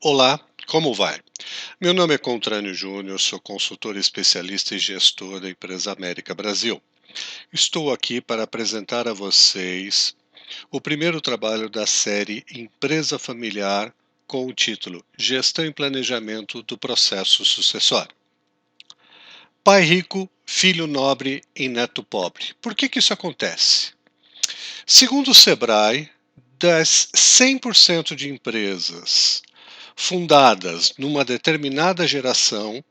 Olá, como vai? Meu nome é Contranio Júnior, sou consultor especialista e gestor da empresa América Brasil. Estou aqui para apresentar a vocês o primeiro trabalho da série Empresa Familiar com o título Gestão e Planejamento do Processo Sucessório. Pai rico, filho nobre e neto pobre. Por que isso acontece? Segundo o Sebrae, das 100% de empresas fundadas numa determinada geração,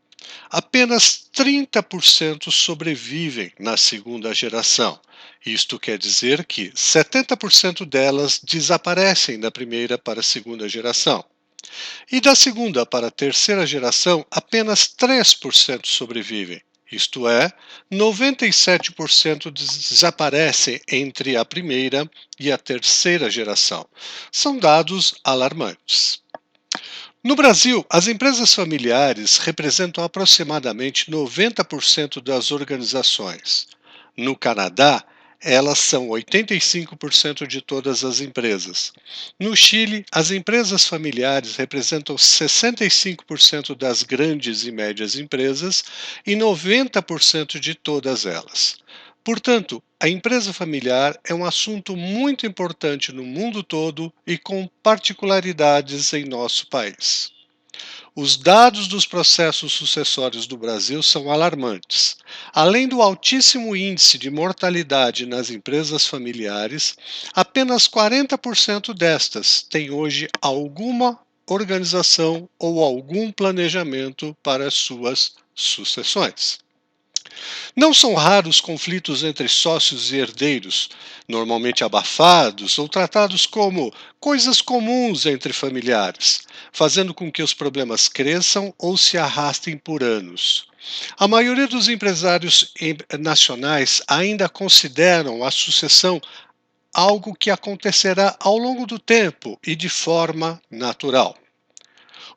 apenas 30% sobrevivem na segunda geração. Isto quer dizer que 70% delas desaparecem da primeira para a segunda geração. E da segunda para a terceira geração, apenas 3% sobrevivem. Isto é, 97% desaparecem entre a primeira e a terceira geração. São dados alarmantes. No Brasil, as empresas familiares representam aproximadamente 90% das organizações. No Canadá, elas são 85% de todas as empresas. No Chile, as empresas familiares representam 65% das grandes e médias empresas e 90% de todas elas. Portanto, a empresa familiar é um assunto muito importante no mundo todo e com particularidades em nosso país. Os dados dos processos sucessórios do Brasil são alarmantes. Além do altíssimo índice de mortalidade nas empresas familiares, apenas 40% destas têm hoje alguma organização ou algum planejamento para suas sucessões. Não são raros conflitos entre sócios e herdeiros, normalmente abafados ou tratados como coisas comuns entre familiares, fazendo com que os problemas cresçam ou se arrastem por anos. A maioria dos empresários nacionais ainda consideram a sucessão algo que acontecerá ao longo do tempo e de forma natural.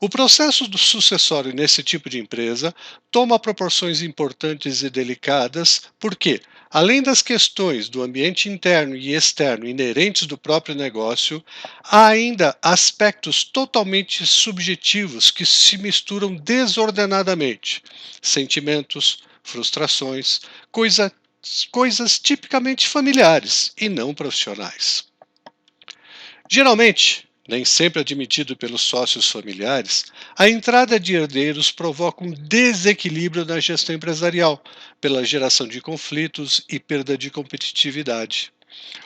O processo do sucessório nesse tipo de empresa toma proporções importantes e delicadas porque, além das questões do ambiente interno e externo inerentes do próprio negócio, há ainda aspectos totalmente subjetivos que se misturam desordenadamente. Sentimentos, frustrações, coisas tipicamente familiares e não profissionais. Geralmente, nem sempre admitido pelos sócios familiares, a entrada de herdeiros provoca um desequilíbrio na gestão empresarial, pela geração de conflitos e perda de competitividade.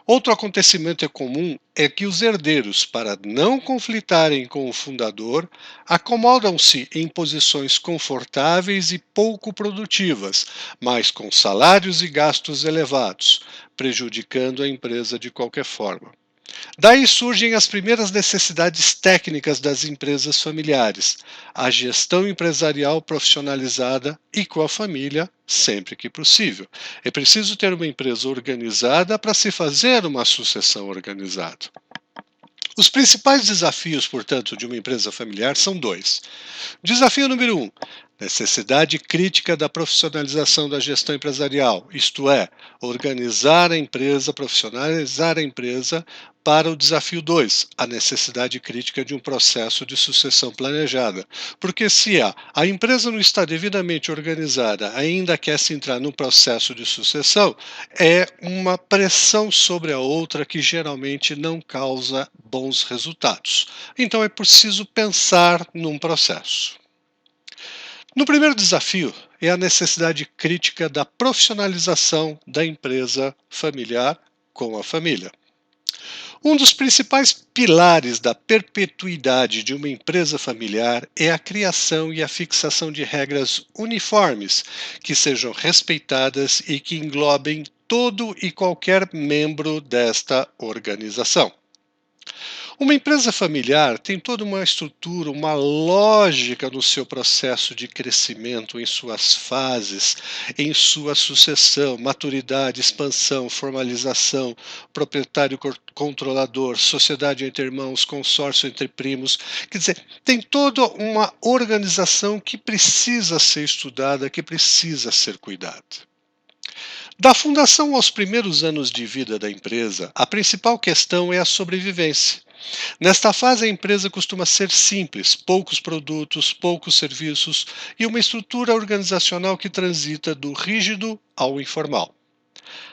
Outro acontecimento comum é que os herdeiros, para não conflitarem com o fundador, acomodam-se em posições confortáveis e pouco produtivas, mas com salários e gastos elevados, prejudicando a empresa de qualquer forma. Daí surgem as primeiras necessidades técnicas das empresas familiares, a gestão empresarial profissionalizada e com a família, sempre que possível. É preciso ter uma empresa organizada para se fazer uma sucessão organizada. Os principais desafios, portanto, de uma empresa familiar são dois. Desafio número 1. Necessidade crítica da profissionalização da gestão empresarial, isto é, organizar a empresa, profissionalizar a empresa para o desafio 2, a necessidade crítica de um processo de sucessão planejada. Porque se a empresa não está devidamente organizada, ainda quer se entrar num processo de sucessão, é uma pressão sobre a outra que geralmente não causa bons resultados. Então é preciso pensar num processo. No primeiro desafio é a necessidade crítica da profissionalização da empresa familiar com a família. Um dos principais pilares da perpetuidade de uma empresa familiar é a criação e a fixação de regras uniformes que sejam respeitadas e que englobem todo e qualquer membro desta organização. Uma empresa familiar tem toda uma estrutura, uma lógica no seu processo de crescimento, em suas fases, em sua sucessão, maturidade, expansão, formalização, proprietário controlador, sociedade entre irmãos, consórcio entre primos. Quer dizer, tem toda uma organização que precisa ser estudada, que precisa ser cuidada. Da fundação aos primeiros anos de vida da empresa, a principal questão é a sobrevivência. Nesta fase, a empresa costuma ser simples, poucos produtos, poucos serviços e uma estrutura organizacional que transita do rígido ao informal.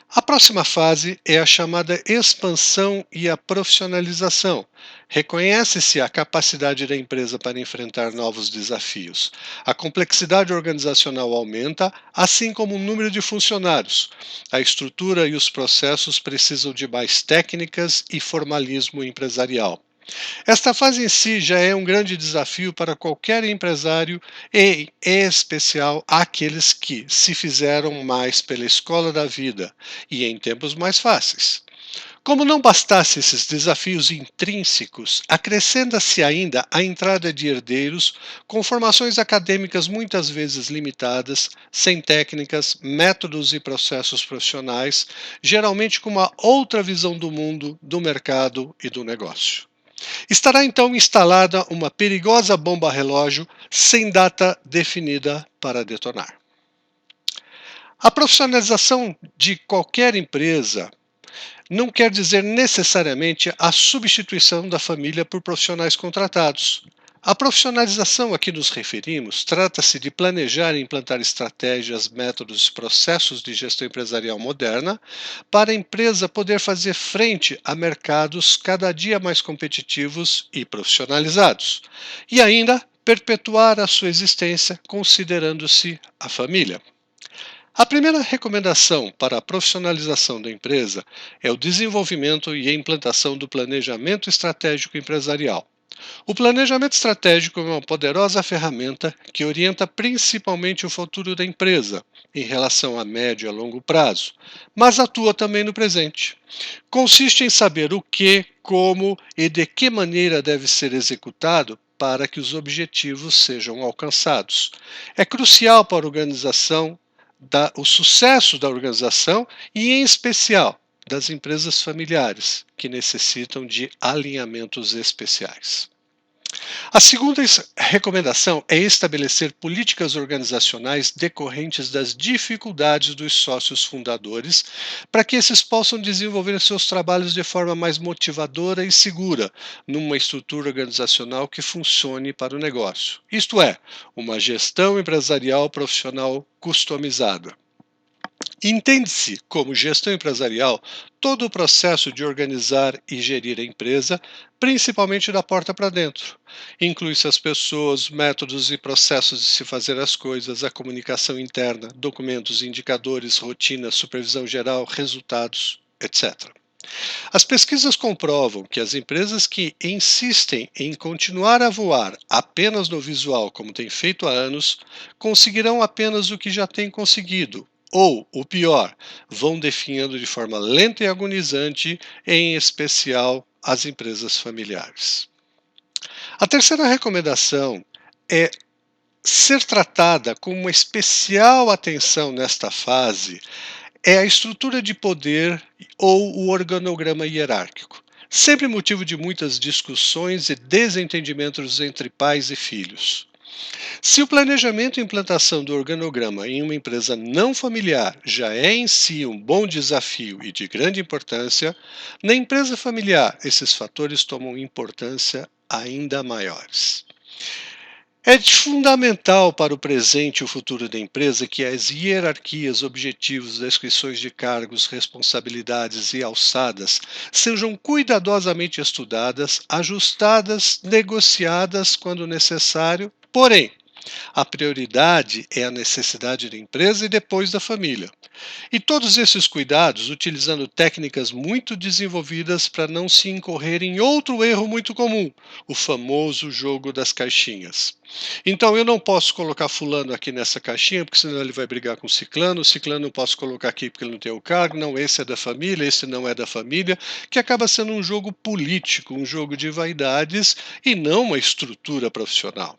A próxima fase é a chamada expansão e a profissionalização. Reconhece-se a capacidade da empresa para enfrentar novos desafios. A complexidade organizacional aumenta, assim como o número de funcionários. A estrutura e os processos precisam de mais técnicas e formalismo empresarial. Esta fase em si já é um grande desafio para qualquer empresário e, em especial, aqueles que se fizeram mais pela escola da vida e em tempos mais fáceis. Como não bastasse esses desafios intrínsecos, acrescenta-se ainda a entrada de herdeiros com formações acadêmicas muitas vezes limitadas, sem técnicas, métodos e processos profissionais, geralmente com uma outra visão do mundo, do mercado e do negócio. Estará então instalada uma perigosa bomba relógio sem data definida para detonar. A profissionalização de qualquer empresa não quer dizer necessariamente a substituição da família por profissionais contratados. A profissionalização a que nos referimos trata-se de planejar e implantar estratégias, métodos e processos de gestão empresarial moderna para a empresa poder fazer frente a mercados cada dia mais competitivos e profissionalizados, e ainda perpetuar a sua existência considerando-se a família. A primeira recomendação para a profissionalização da empresa é o desenvolvimento e a implantação do planejamento estratégico empresarial. O planejamento estratégico é uma poderosa ferramenta que orienta principalmente o futuro da empresa em relação a médio e a longo prazo, mas atua também no presente. Consiste em saber o que, como e de que maneira deve ser executado para que os objetivos sejam alcançados. É crucial para a organização o sucesso da organização e, em especial, das empresas familiares, que necessitam de alinhamentos especiais. A segunda recomendação é estabelecer políticas organizacionais decorrentes das dificuldades dos sócios fundadores, para que esses possam desenvolver seus trabalhos de forma mais motivadora e segura, numa estrutura organizacional que funcione para o negócio. Isto é, uma gestão empresarial profissional customizada. Entende-se como gestão empresarial todo o processo de organizar e gerir a empresa, principalmente da porta para dentro. Inclui-se as pessoas, métodos e processos de se fazer as coisas, a comunicação interna, documentos, indicadores, rotina, supervisão geral, resultados, etc. As pesquisas comprovam que as empresas que insistem em continuar a voar apenas no visual, como têm feito há anos, conseguirão apenas o que já têm conseguido, ou, o pior, vão definhando de forma lenta e agonizante, em especial as empresas familiares. A terceira recomendação é ser tratada com uma especial atenção nesta fase é a estrutura de poder ou o organograma hierárquico, sempre motivo de muitas discussões e desentendimentos entre pais e filhos. Se o planejamento e implantação do organograma em uma empresa não familiar já é em si um bom desafio e de grande importância, na empresa familiar esses fatores tomam importância ainda maiores. É fundamental para o presente e o futuro da empresa que as hierarquias, objetivos, descrições de cargos, responsabilidades e alçadas sejam cuidadosamente estudadas, ajustadas, negociadas quando necessário, porém, a prioridade é a necessidade da empresa e depois da família. E todos esses cuidados utilizando técnicas muito desenvolvidas para não se incorrer em outro erro muito comum, o famoso jogo das caixinhas. Então eu não posso colocar fulano aqui nessa caixinha, porque senão ele vai brigar com o ciclano não posso colocar aqui porque ele não tem o cargo, não, esse é da família, esse não é da família, que acaba sendo um jogo político, um jogo de vaidades e não uma estrutura profissional.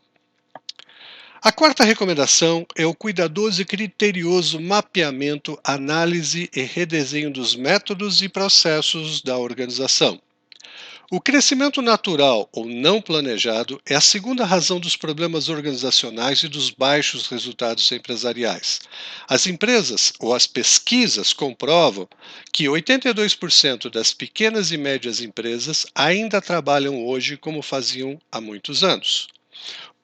A quarta recomendação é o cuidadoso e criterioso mapeamento, análise e redesenho dos métodos e processos da organização. O crescimento natural ou não planejado é a segunda razão dos problemas organizacionais e dos baixos resultados empresariais. As empresas ou as pesquisas comprovam que 82% das pequenas e médias empresas ainda trabalham hoje como faziam há muitos anos.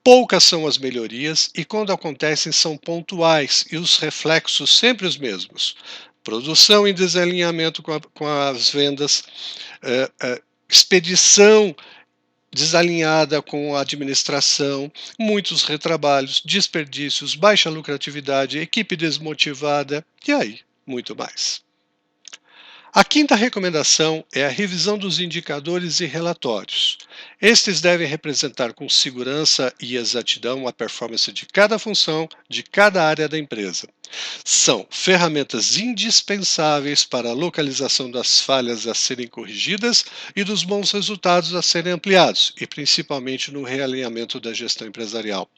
Poucas são as melhorias e, quando acontecem, são pontuais e os reflexos sempre os mesmos. Produção em desalinhamento com as vendas, expedição desalinhada com a administração, muitos retrabalhos, desperdícios, baixa lucratividade, equipe desmotivada e aí, muito mais. A quinta recomendação é a revisão dos indicadores e relatórios. Estes devem representar com segurança e exatidão a performance de cada função, de cada área da empresa. São ferramentas indispensáveis para a localização das falhas a serem corrigidas e dos bons resultados a serem ampliados, e principalmente no realinhamento da gestão empresarial.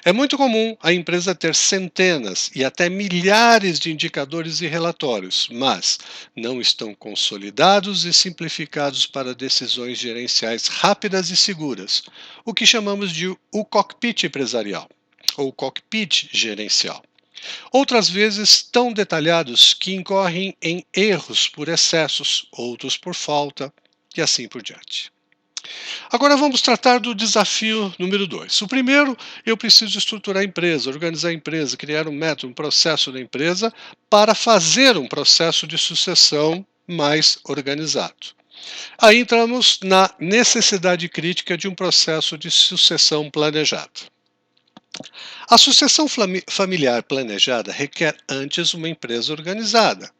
É muito comum a empresa ter centenas e até milhares de indicadores e relatórios, mas não estão consolidados e simplificados para decisões gerenciais rápidas e seguras, o que chamamos de o cockpit empresarial ou cockpit gerencial. Outras vezes tão detalhados que incorrem em erros por excessos, outros por falta e assim por diante. Agora vamos tratar do desafio número 2. O primeiro, eu preciso estruturar a empresa, organizar a empresa, criar um método, um processo da empresa para fazer um processo de sucessão mais organizado. Aí entramos na necessidade crítica de um processo de sucessão planejado. A sucessão familiar planejada requer antes uma empresa organizada.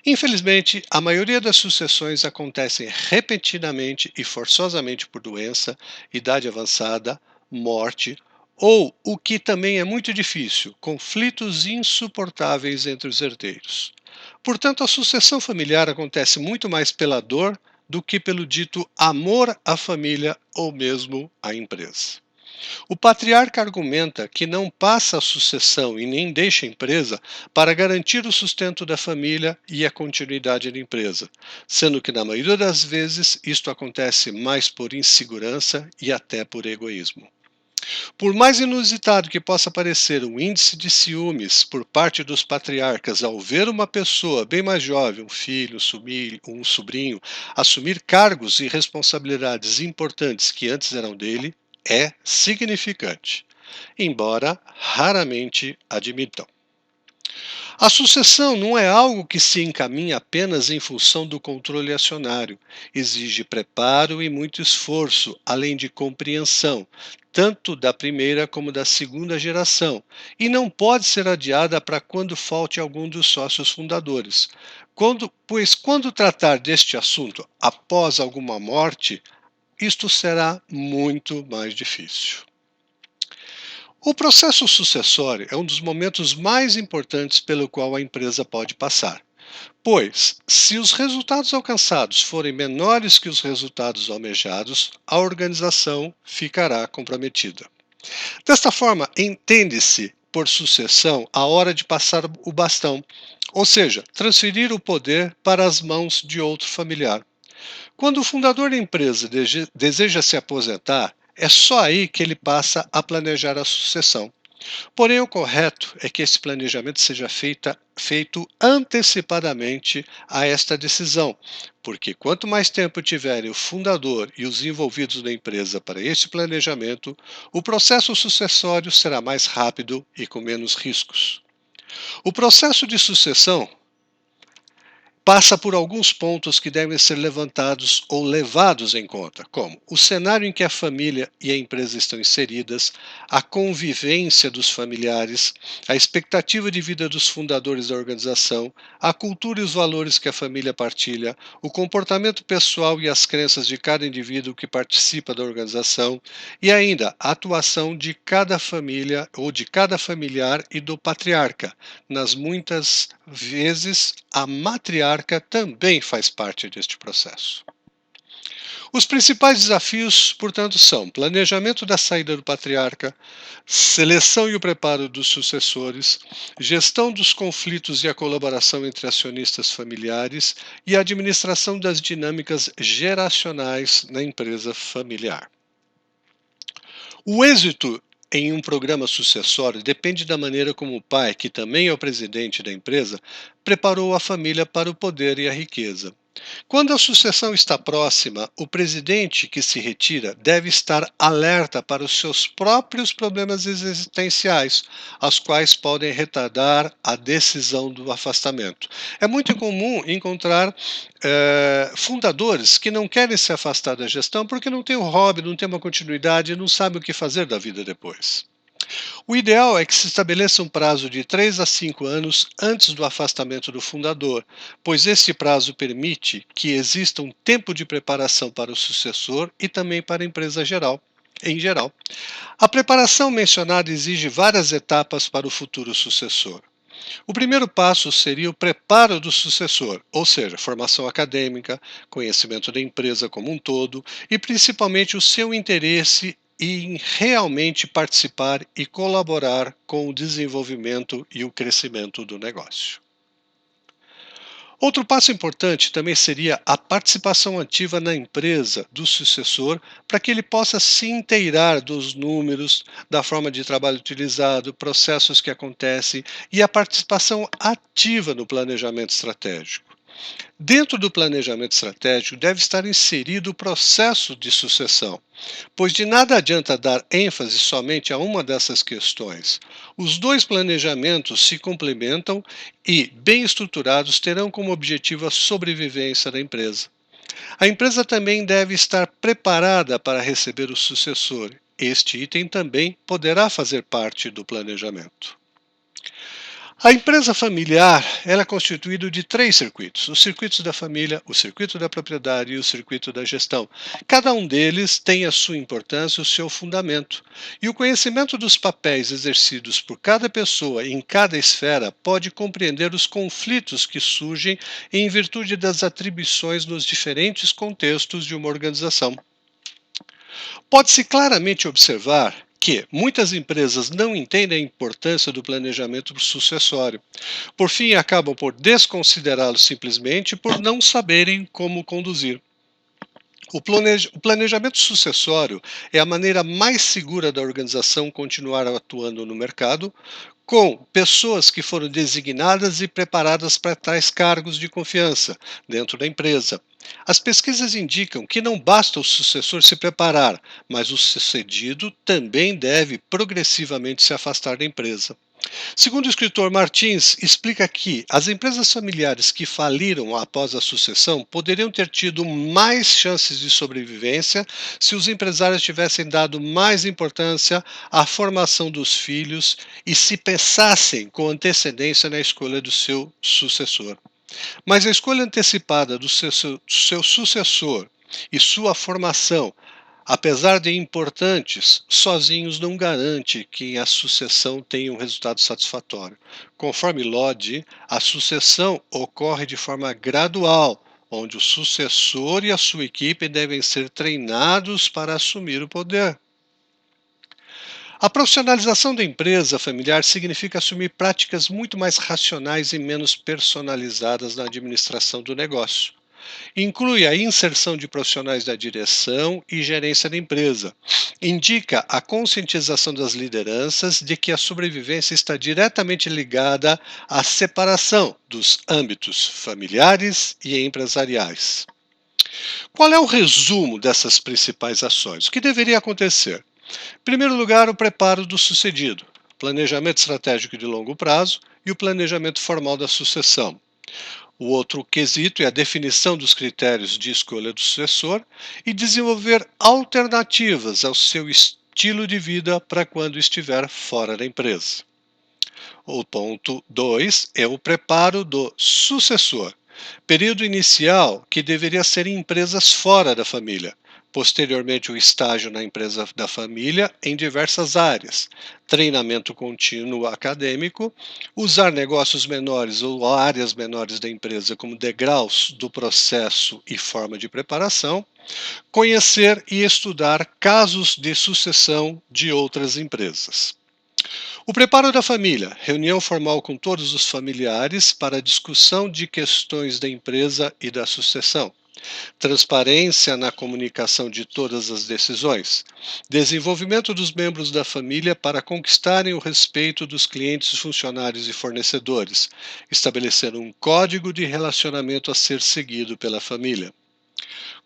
Infelizmente, a maioria das sucessões acontecem repentinamente e forçosamente por doença, idade avançada, morte ou, o que também é muito difícil, conflitos insuportáveis entre os herdeiros. Portanto, a sucessão familiar acontece muito mais pela dor do que pelo dito amor à família ou mesmo à empresa. O patriarca argumenta que não passa a sucessão e nem deixa a empresa para garantir o sustento da família e a continuidade da empresa, sendo que, na maioria das vezes, isto acontece mais por insegurança e até por egoísmo. Por mais inusitado que possa parecer um índice de ciúmes por parte dos patriarcas ao ver uma pessoa bem mais jovem, um filho, um sobrinho, assumir cargos e responsabilidades importantes que antes eram dele, é significante, embora raramente admitam. A sucessão não é algo que se encaminha apenas em função do controle acionário. Exige preparo e muito esforço, além de compreensão, tanto da primeira como da segunda geração, e não pode ser adiada para quando falte algum dos sócios fundadores. Pois quando tratar deste assunto após alguma morte, isto será muito mais difícil. O processo sucessório é um dos momentos mais importantes pelo qual a empresa pode passar, pois, se os resultados alcançados forem menores que os resultados almejados, a organização ficará comprometida. Desta forma, entende-se por sucessão a hora de passar o bastão, ou seja, transferir o poder para as mãos de outro familiar. Quando o fundador da empresa deseja se aposentar, é só aí que ele passa a planejar a sucessão. Porém, o correto é que esse planejamento seja feito antecipadamente a esta decisão, porque quanto mais tempo tiverem o fundador e os envolvidos da empresa para este planejamento, o processo sucessório será mais rápido e com menos riscos. O processo de sucessão passa por alguns pontos que devem ser levantados ou levados em conta, como o cenário em que a família e a empresa estão inseridas, a convivência dos familiares, a expectativa de vida dos fundadores da organização, a cultura e os valores que a família partilha, o comportamento pessoal e as crenças de cada indivíduo que participa da organização e ainda a atuação de cada família ou de cada familiar e do patriarca. Nas muitas vezes, a matriarca também faz parte deste processo. Os principais desafios, portanto, são planejamento da saída do patriarca, seleção e o preparo dos sucessores, gestão dos conflitos e a colaboração entre acionistas familiares e a administração das dinâmicas geracionais na empresa familiar. O êxito em um programa sucessório depende da maneira como o pai, que também é o presidente da empresa, preparou a família para o poder e a riqueza. Quando a sucessão está próxima, o presidente que se retira deve estar alerta para os seus próprios problemas existenciais, as quais podem retardar a decisão do afastamento. É muito comum encontrar fundadores que não querem se afastar da gestão porque não tem um hobby, não tem uma continuidade e não sabem o que fazer da vida depois. O ideal é que se estabeleça um prazo de 3 a 5 anos antes do afastamento do fundador, pois esse prazo permite que exista um tempo de preparação para o sucessor e também para a empresa geral. Em geral, a preparação mencionada exige várias etapas para o futuro sucessor. O primeiro passo seria o preparo do sucessor, ou seja, formação acadêmica, conhecimento da empresa como um todo e principalmente o seu interesse em realmente participar e colaborar com o desenvolvimento e o crescimento do negócio. Outro passo importante também seria a participação ativa na empresa do sucessor, para que ele possa se inteirar dos números, da forma de trabalho utilizado, processos que acontecem e a participação ativa no planejamento estratégico. Dentro do planejamento estratégico deve estar inserido o processo de sucessão, pois de nada adianta dar ênfase somente a uma dessas questões. Os dois planejamentos se complementam e, bem estruturados, terão como objetivo a sobrevivência da empresa. A empresa também deve estar preparada para receber o sucessor. Este item também poderá fazer parte do planejamento. A empresa familiar ela é constituída de três circuitos: os circuitos da família, o circuito da propriedade e o circuito da gestão. Cada um deles tem a sua importância e o seu fundamento. E o conhecimento dos papéis exercidos por cada pessoa em cada esfera pode compreender os conflitos que surgem em virtude das atribuições nos diferentes contextos de uma organização. Pode-se claramente observar que muitas empresas não entendem a importância do planejamento sucessório. Por fim, acabam por desconsiderá-lo simplesmente por não saberem como conduzir. O planejamento sucessório é a maneira mais segura da organização continuar atuando no mercado, com pessoas que foram designadas e preparadas para tais cargos de confiança dentro da empresa. As pesquisas indicam que não basta o sucessor se preparar, mas o sucedido também deve progressivamente se afastar da empresa. Segundo o escritor Martins, explica que as empresas familiares que faliram após a sucessão poderiam ter tido mais chances de sobrevivência se os empresários tivessem dado mais importância à formação dos filhos e se pensassem com antecedência na escolha do seu sucessor. Mas a escolha antecipada do seu sucessor e sua formação, apesar de importantes, sozinhos não garante que a sucessão tenha um resultado satisfatório. Conforme Lodge, a sucessão ocorre de forma gradual, onde o sucessor e a sua equipe devem ser treinados para assumir o poder. A profissionalização da empresa familiar significa assumir práticas muito mais racionais e menos personalizadas na administração do negócio. Inclui a inserção de profissionais da direção e gerência da empresa. Indica a conscientização das lideranças de que a sobrevivência está diretamente ligada à separação dos âmbitos familiares e empresariais. Qual é o resumo dessas principais ações? O que deveria acontecer? Em primeiro lugar, o preparo do sucedido, planejamento estratégico de longo prazo e o planejamento formal da sucessão. O outro quesito é a definição dos critérios de escolha do sucessor e desenvolver alternativas ao seu estilo de vida para quando estiver fora da empresa. O ponto 2 é o preparo do sucessor, período inicial que deveria ser em empresas fora da família, posteriormente o estágio na empresa da família em diversas áreas, treinamento contínuo acadêmico, usar negócios menores ou áreas menores da empresa como degraus do processo e forma de preparação, conhecer e estudar casos de sucessão de outras empresas. O preparo da família, reunião formal com todos os familiares para discussão de questões da empresa e da sucessão. Transparência na comunicação de todas as decisões. Desenvolvimento dos membros da família para conquistarem o respeito dos clientes, funcionários e fornecedores. Estabelecer um código de relacionamento a ser seguido pela família.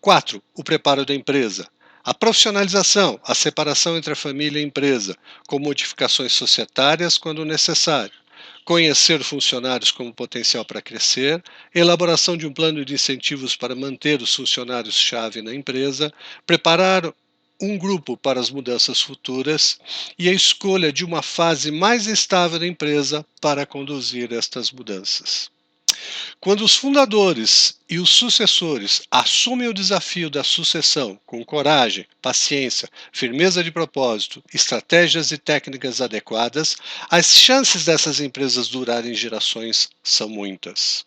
4. O preparo da empresa. A profissionalização, a separação entre a família e a empresa, com modificações societárias quando necessário. Conhecer funcionários como potencial para crescer, elaboração de um plano de incentivos para manter os funcionários-chave na empresa, preparar um grupo para as mudanças futuras e a escolha de uma fase mais estável da empresa para conduzir estas mudanças. Quando os fundadores e os sucessores assumem o desafio da sucessão com coragem, paciência, firmeza de propósito, estratégias e técnicas adequadas, as chances dessas empresas durarem gerações são muitas.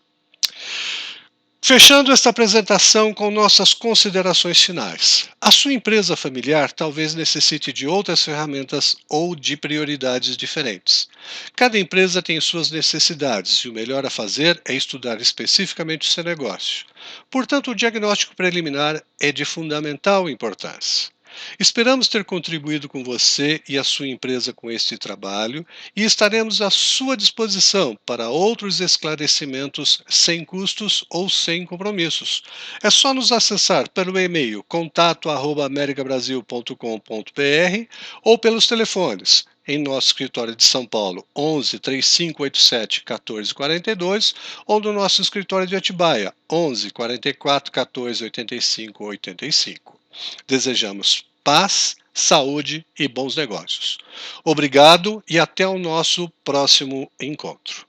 Fechando esta apresentação com nossas considerações finais. A sua empresa familiar talvez necessite de outras ferramentas ou de prioridades diferentes. Cada empresa tem suas necessidades e o melhor a fazer é estudar especificamente o seu negócio. Portanto, o diagnóstico preliminar é de fundamental importância. Esperamos ter contribuído com você e a sua empresa com este trabalho e estaremos à sua disposição para outros esclarecimentos sem custos ou sem compromissos. É só nos acessar pelo e-mail contato@americabrasil.com.br ou pelos telefones em nosso escritório de São Paulo 11 3587 1442 ou no nosso escritório de Atibaia 11 44 14 85 85. Desejamos paz, saúde e bons negócios. Obrigado e até o nosso próximo encontro.